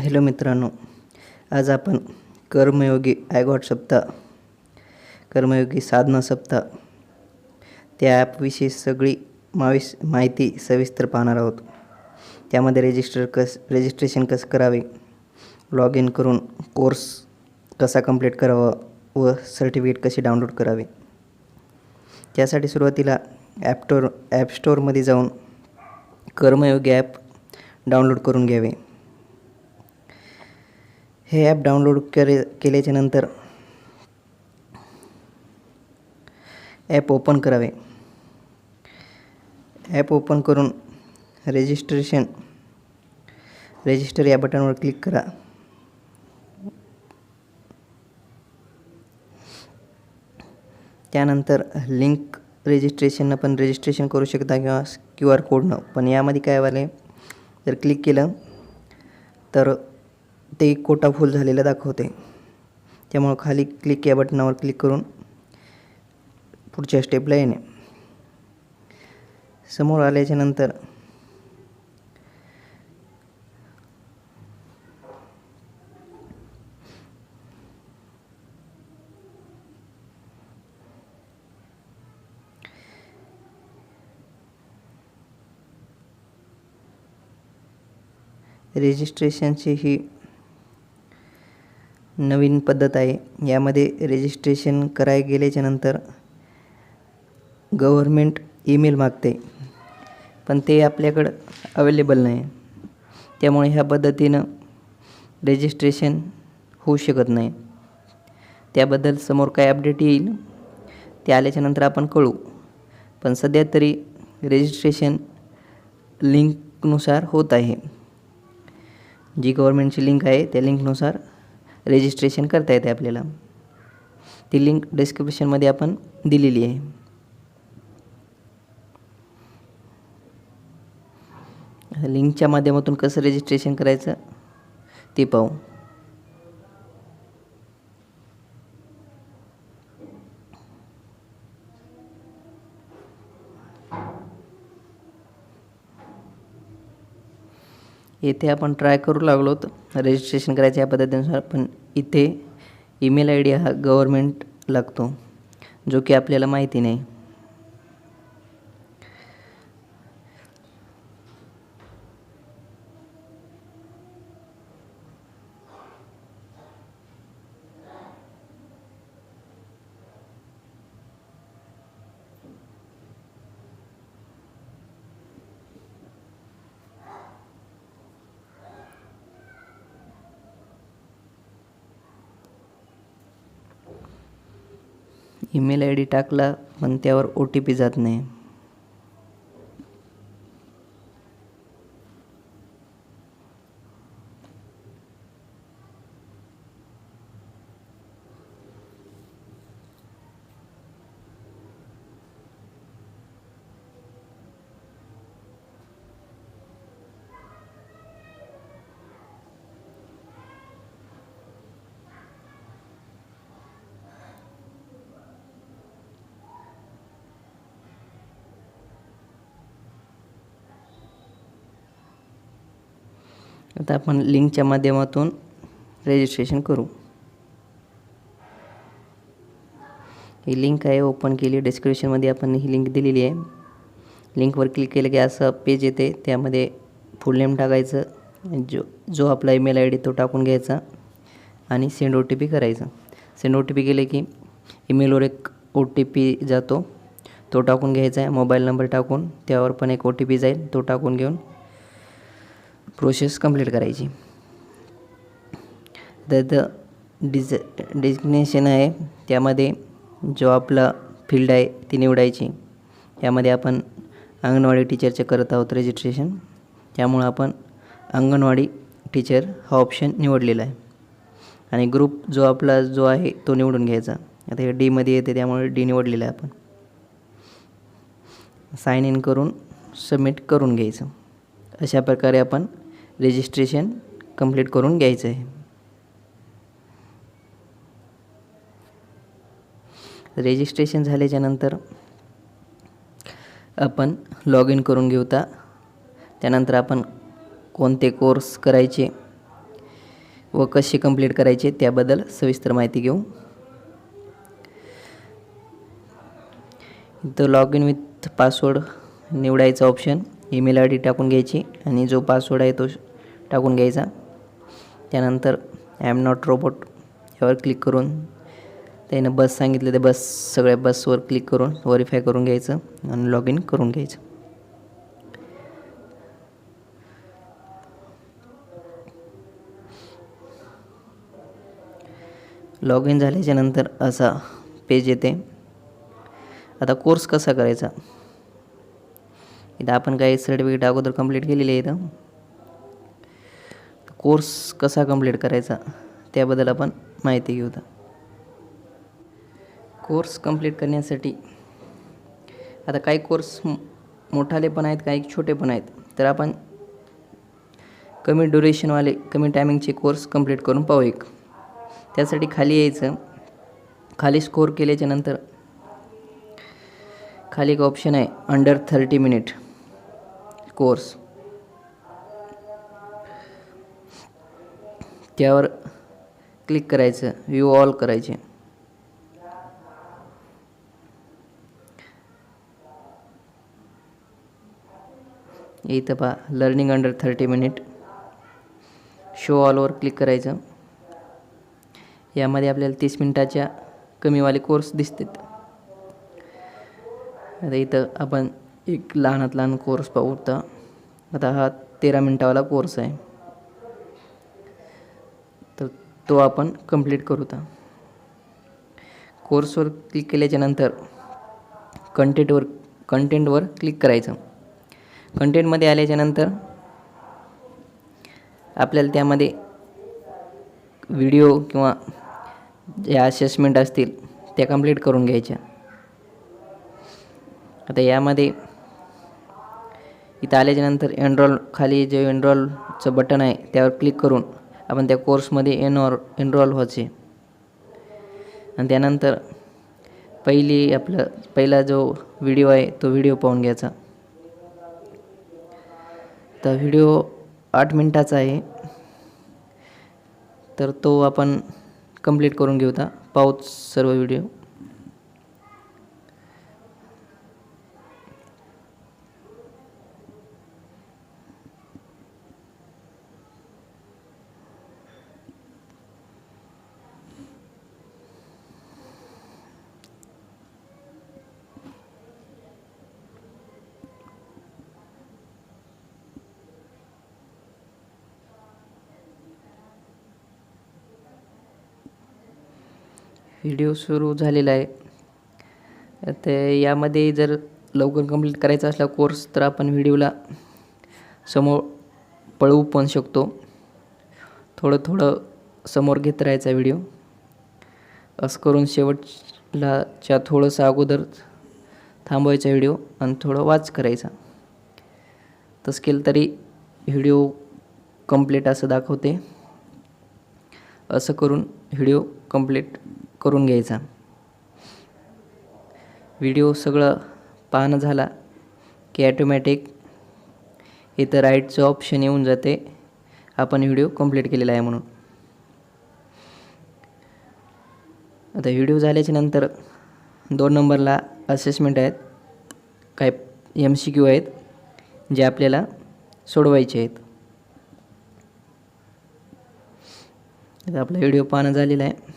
Hello मित्रांनो, आज आपण कर्मयोगी आयगॉट सप्ताह, कर्मयोगी साधना सप्ताह त्या ॲपविषयी सगळी माहिती सविस्तर पाहणार आहोत. त्यामध्ये रजिस्ट्रेशन कसं करावे, लॉग इन करून कोर्स कसा कंप्लीट करावा व सर्टिफिकेट कसे डाउनलोड करावे. त्यासाठी सुरुवातीला ॲप स्टोअरमध्ये जाऊन कर्मयोगी ॲप डाउनलोड करून घ्यावे. हे ॲप डाउनलोड केल्याच्या नंतर ॲप ओपन करावे. ॲप ओपन करून रजिस्टर या बटनवर क्लिक करा. त्यानंतर लिंक रजिस्ट्रेशननं पण रजिस्ट्रेशन करू शकता किंवा QR कोडनं. पण यामध्ये काय वाले जर क्लिक केलं तर ते कोटा फुल झालेला दाखवते. त्यामुळं खाली क्लिक या बटनावर क्लिक करून पुढच्या स्टेपला येणे. समोर आल्याच्या नंतर रजिस्ट्रेशनची ही नवीन पद्धत आहे. यामध्ये रजिस्ट्रेशन करायला गेल्याच्या नंतर गव्हर्मेंट ईमेल मागते, पण ते आपल्याकडं अवेलेबल नाही. त्यामुळे ह्या पद्धतीनं रजिस्ट्रेशन होऊ शकत नाही. त्याबद्दल समोर काय अपडेट येईल ते आल्याच्यानंतर आपण कळू. पण सध्या तरी रजिस्ट्रेशन लिंकनुसार होत आहे. जी गव्हर्मेंटची लिंक आहे त्या लिंकनुसार रजिस्ट्रेशन करता येते आपल्याला. ती लिंक डिस्क्रिप्शनमध्ये आपण दिलेली आहे. लिंकच्या माध्यमातून कसं रजिस्ट्रेशन करायचं ते पाहू. येथे आपण ट्राय करू लागलो रजिस्ट्रेशन करायच्या या पद्धतीनुसार, पण इथे ईमेल ID हा गव्हर्मेंट लागतो, जो की आपल्याला माहिती नाही. ईमेल ID टाकला पण त्यावर OTP जात नाही. आता आपण लिंकच्या माध्यमातून रजिस्ट्रेशन करू. ही लिंक आहे, ओपन केली. डिस्क्रिप्शनमध्ये आपण ही लिंक दिलेली आहे. लिंकवर क्लिक केलं की असं पेज येते. त्यामध्ये फुल नेम टाकायचं, जो आपला ईमेल ID तो टाकून घ्यायचा आणि सेंड OTP करायचं. सेंड OTP केले की ईमेलवर एक OTP जातो, तो टाकून घ्यायचा आहे. मोबाईल नंबर टाकून त्यावर पण एक OTP जाईल, तो टाकून घेऊन प्रोसेस कंप्लीट करायची. तर डिझिग्नेशन आहे, त्यामध्ये जो आपला फील्ड आहे ती निवडायची. यामध्ये आपण अंगणवाडी टीचरचे करत आहोत रजिस्ट्रेशन, त्यामुळं आपण अंगणवाडी टीचर हा ऑप्शन निवडलेला आहे. आणि ग्रुप जो आहे तो निवडून घ्यायचा. आता हे Dमध्ये येते, त्यामुळे D निवडलेला आहे आपण. साइन इन करून सबमिट करून घ्यायचं. अशा प्रकारे आपण रजिस्ट्रेशन कंप्लीट करून घ्यायचं आहे. रजिस्ट्रेशन झाल्याच्या नंतर आपण लॉग इन करून घेऊता. त्यानंतर आपण कोणते कोर्स करायचे व कसे कंप्लीट करायचे त्याबद्दल सविस्तर माहिती घेऊ. इथं लॉग इन विथ पासवर्ड निवडायचा ऑप्शन, ईमेल आय डी टाकून घ्यायची आणि जो पासवर्ड आहे तो टाकून घ्यायचा. त्यानंतर आय एम नॉट रोबोट यावर क्लिक करून त्यानं बस सांगितलं ते सगळ्या बसवर क्लिक करून व्हेरीफाय करून घ्यायचं आणि लॉग इन करून घ्यायचं. लॉग इन झाल्याच्या नंतर असा पेज येते. आता कोर्स कसा करायचा, इथं आपण काही सर्टिफिकेट अगोदर कंप्लीट केलेली आहे. इथं कोर्स कसा कंप्लीट करायचा त्याबद्दल आपण माहिती घेऊ. कोर्स कंप्लीट करण्यासाठी आता काही कोर्स मोठाले पण आहेत, काही छोटे पण आहेत. तर आपण कमी ड्युरेशनवाले कमी टायमिंगचे कोर्स कंप्लीट करून पाहू. त्यासाठी खाली यायचं. खाली स्कोर केल्याच्या नंतर खाली एक ऑप्शन आहे अंडर 30 मिनिट कोर्स, त्यावर क्लिक करायचं, व्ह्यू ऑल करायचे. इथं पहा लर्निंग अंडर 30 मिनिट, शो ऑलवर क्लिक करायचं. यामध्ये आपल्याला 30 मिनिटाच्या कमीवाले कोर्स दिसतात. आता इथं आपण एक लहानात लहान कोर्स पाहू. आता हा 13 मिनिटावाला कोर्स आहे, तर तो आपण कंप्लीट करू. कोर्सवर क्लिक केल्याच्या नंतर कंटेंटवर क्लिक करायचं. कंटेंटमध्ये आल्याच्या नंतर आपल्याला त्यामध्ये व्हिडिओ किंवा ज्या असेसमेंट असतील त्या कंप्लीट करून घ्यायच्या. आता यामध्ये इथं आल्याच्यानंतर एनरोल, खाली जे एनरोलचं बटन आहे त्यावर क्लिक करून आपण त्या कोर्समध्ये एनरोल व्हायचे. आणि त्यानंतर पहिला जो व्हिडिओ आहे तो व्हिडिओ पाहून घ्यायचा. तर व्हिडिओ 8 मिनिटाचा आहे, तर तो आपण कंप्लीट करून घेऊ. पाहूच सर्व व्हिडिओ. व्हिडिओ सुरू झालेला आहे. तर यामध्ये जर लवकर कंप्लीट करायचा असला कोर्स तर आपण व्हिडिओला समोर पळवू पण शकतो. थोडं समोर घेत राहायचा व्हिडिओ. असं करून शेवटच्या थोडंसं अगोदर थांबवायचा व्हिडिओ आणि थोडं वाच करायचा. तसं केलं तरी व्हिडिओ कंप्लीट असं दाखवते. असं करून व्हिडिओ कंप्लीट करून घ्यायचा. व्हिडिओ सगळं पाहणं झाला की ॲटोमॅटिक इथं राईटचं ऑप्शन येऊन जाते, आपण व्हिडिओ कंप्लीट केलेला आहे म्हणून. आता व्हिडिओ झाल्याच्या नंतर 2 नंबरला असेसमेंट आहेत, काय MCQ आहेत जे आपल्याला सोडवायचे आहेत. आता आपला व्हिडिओ पाहणं झालेला आहे.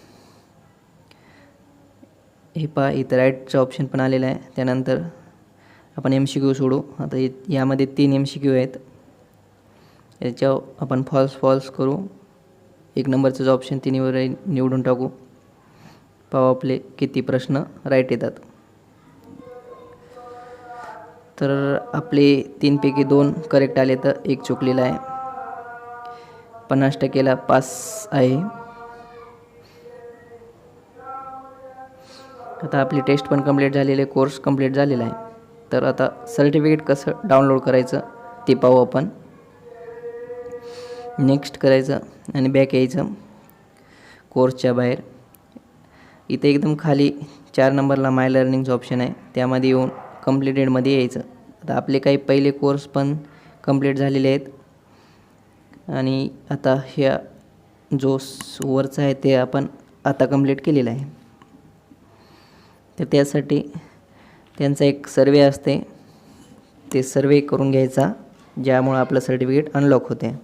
हे पहा इथं राईटचं ऑप्शन पण आलेलं आहे. त्यानंतर आपण MCQ सोडू. आता यामध्ये 3 MCQ आहेत. याच्यावर आपण फॉल्स करू. 1 नंबरचं जो ऑप्शन तिन्हीवर निवडून टाकू. पाहू आपले किती प्रश्न राईट येतात. तर आपले 3 पैकी 2 करेक्ट आले, तर 1 चुकलेला आहे. 50%ला पास आहे. आता आपली टेस्ट पण कंप्लीट झालेली आहे, कोर्स कंप्लीट झालेला आहे. तर आता सर्टिफिकेट कसं डाउनलोड करायचं ते पाहू आपण. नेक्स्ट करायचं आणि बॅक यायचं कोर्सच्या बाहेर. इथे एकदम खाली 4 नंबरला माय लर्निंगचं ऑप्शन आहे, त्यामध्ये येऊन कंप्लीटेडमध्ये यायचं. आता आपले काही पहिले कोर्स पण कंप्लीट झालेले आहेत आणि आता ह्या जो वरचा आहे ते आपण आता कंप्लीट केलेला आहे. तर त्यासाठी त्यांचा एक सर्वे असते, ते सर्वे करून घ्यायचा, ज्यामुळं आपलं सर्टिफिकेट अनलॉक होते.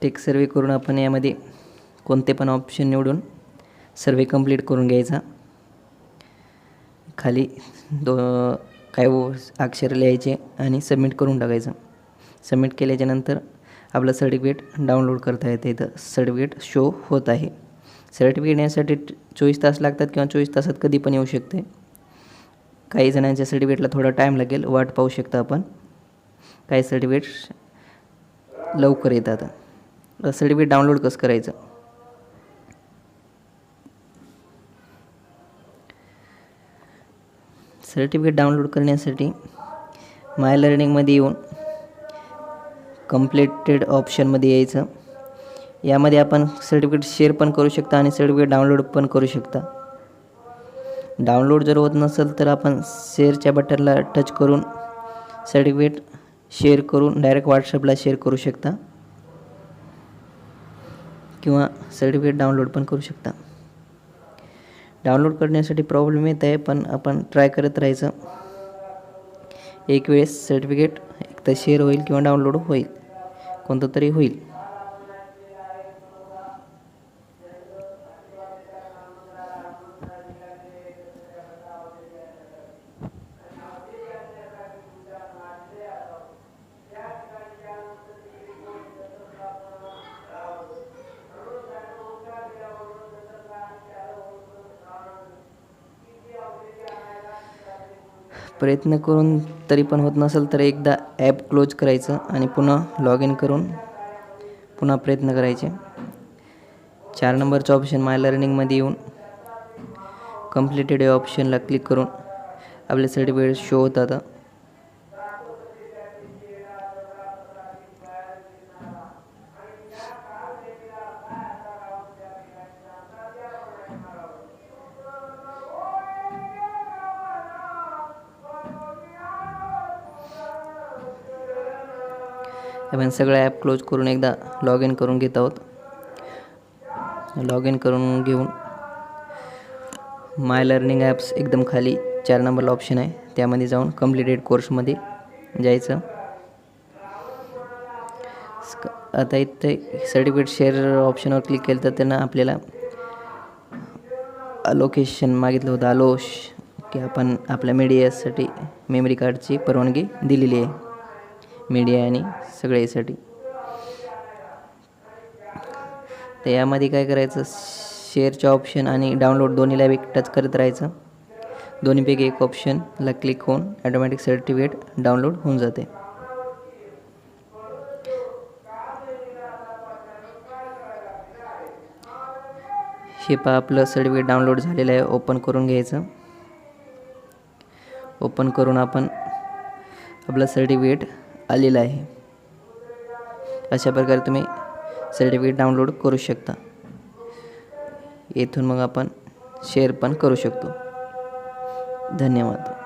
टेक सर्वे करून आपण यामध्ये कोणते पण ऑप्शन निवडून सर्वे कंप्लीट करून घ्यायचा. खाली काय अक्षर लिहायचे आणि सबमिट करून टाकायचं. सबमिट केल्याच्यानंतर आपलं सर्टिफिकेट डाउनलोड करता येते. इथं सर्टिफिकेट शो होत आहे. सर्टिफिकेट येण्यासाठी 24 तास लागतात किंवा 24 तासात कधी पण येऊ शकते. काही जणांच्या सर्टिफिकेटला थोडा टाईम लागेल, वाट पाहू शकता आपण. काही सर्टिफिकेट लवकर येतात. सर्टिफिकेट डाउनलोड कसं करायचं? सर्टिफिकेट डाउनलोड करण्यासाठी माय लर्निंगमध्ये येऊन कंप्लीटेड ऑप्शनमध्ये यायचं. यामध्ये आपण सर्टिफिकेट शेअर पण करू शकता आणि सर्टिफिकेट डाउनलोड पण करू शकता. डाउनलोड जर होत नसेल तर आपण शेअरच्या बटनला टच करून सर्टिफिकेट शेअर करून डायरेक्ट व्हॉट्सअपला शेअर करू शकता किंवा सर्टिफिकेट डाउनलोड पण करू शकता. डाउनलोड करण्यासाठी प्रॉब्लेम येत आहे, पण आपण ट्राय करत राहायचं. एक वेळेस सर्टिफिकेट एक तर शेअर होईल किंवा डाउनलोड होईल, कोणतं तरी होईल. प्रयत्न करून तरी पण होत नसेल तर एकदा ॲप क्लोज करायचं आणि पुन्हा लॉग इन करून पुन्हा प्रयत्न करायचे. 4 नंबरचं ऑप्शन माय लर्निंगमध्ये येऊन कंप्लीटेड या ऑप्शनला क्लिक करून आपले सर्टिफिकेट शो होतात. आपण सगळं ॲप क्लोज करून एकदा लॉग इन करून घेत आहोत. लॉग इन करून घेऊन माय लर्निंग ॲप्स एकदम खाली 4 नंबरला ऑप्शन आहे, त्यामध्ये जाऊन कंप्लीटेड कोर्समध्ये जायचं. आता इथे सर्टिफिकेट शेअर ऑप्शनवर क्लिक केलं तर त्यांना आपल्याला अलोकेशन मागितलं होतं. की आपण आपल्या मीडियासाठी मेमरी कार्डची परवानगी दिलेली आहे, मीडिया आणि सगळ्यासाठी. तर यामध्ये काय करायचं, शेअरचं ऑप्शन आणि डाउनलोड दोन्हीला टच करत राहायचं. दोन्हीपैकी एक ऑप्शनला क्लिक होऊन ॲटोमॅटिक सर्टिफिकेट डाउनलोड होऊन जाते. हे पहा, आपलं सर्टिफिकेट डाउनलोड झालेलं आहे. ओपन करून घ्यायचं. ओपन करून आपण आपलं सर्टिफिकेट आलेलं आहे. अशा प्रकारे तुम्ही सर्टिफिकेट डाउनलोड करू शकता. येथून मग आपण शेअर पण करू शकतो. धन्यवाद.